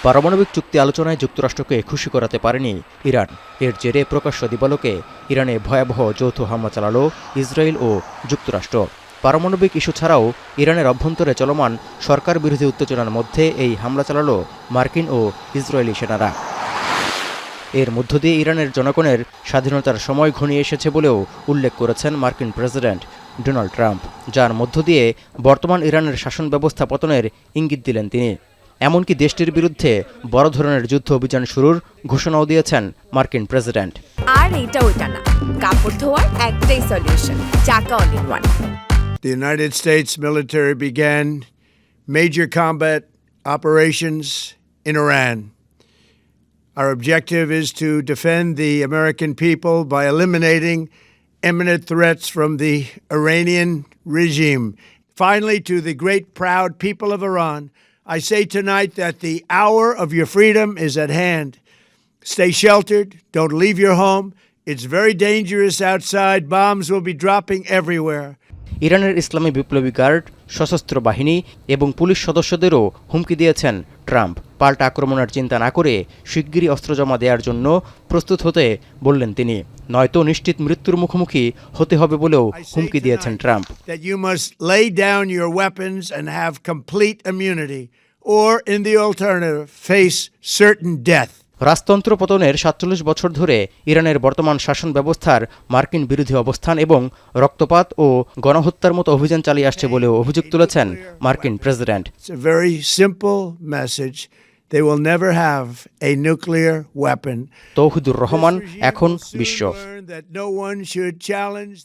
পারমাণবিক চুক্তি আলোচনায় যুক্তরাষ্ট্রকে খুশি করাতে পারেনি ইরান। এর জেরে প্রকাশ্য দিবালোকে ইরানে ভয়াবহ যৌথ হামলা চালালো ইসরায়েল ও যুক্তরাষ্ট্র। পারমাণবিক ইস্যু ছাড়াও ইরানের অভ্যন্তরে চলমান সরকার বিরোধী উত্তেজনার মধ্যে এই হামলা চালালো মার্কিন ও ইসরায়েলি সেনারা। এর মধ্য দিয়ে ইরানের জনগণের স্বাধীনতার সময় ঘনিয়ে এসেছে বলেও উল্লেখ করেছেন মার্কিন প্রেসিডেন্ট ডোনাল্ড ট্রাম্প, যার মধ্য দিয়ে বর্তমান ইরানের শাসন ব্যবস্থা পতনের ইঙ্গিত দিলেন তিনি। এমনকি দেশটির বিরুদ্ধে বড় ধরনের যুদ্ধ অভিযান শুরুর ঘোষণাও দিয়েছেন মার্কিন প্রেসিডেন্ট। আর এটা ওটা না, কাপড় ধোয়ার একটাই সলিউশন, চাকা all in one. The United States military began major combat operations in Iran. Our objective is to defend the American people by eliminating imminent threats from the Iranian regime. Finally, to the great proud people of Iran, I say tonight that the hour of your freedom is at hand. Stay sheltered, don't leave your home. It's very dangerous outside. Bombs will be dropping everywhere. ইরানের ইসলামী বিপ্লবী guard, সশস্ত্র বাহিনী এবং police সদস্যদেরও হুমকি দিয়েছেন Trump. পাল্টা আক্রমণের চিন্তা না করে শিগগিরই অস্ত্র জমা দেওয়ার জন্য প্রস্তুত হতে বললেন তিনি, নয়তো নিশ্চিত মৃত্যুর মুখোমুখি হতে হবে বলেও হুমকি দিয়েছেন Trump. That you must lay down your weapons and have complete immunity, or in the alternative, face certain death. রাজতন্ত্র পতনের ৪৭ বছর ধরে ইরানের বর্তমান শাসন ব্যবস্থার মার্কিন বিরোধী অবস্থান এবং রক্তপাত ও গণহত্যার মতো অভিযান চালিয়ে আসছে বলেও অভিযোগ তুলেছেন মার্কিন president. It's a very simple message. They will never have a nuclear weapon. Touhidur Rahman, এখন বিশ্ব। That no one should challenge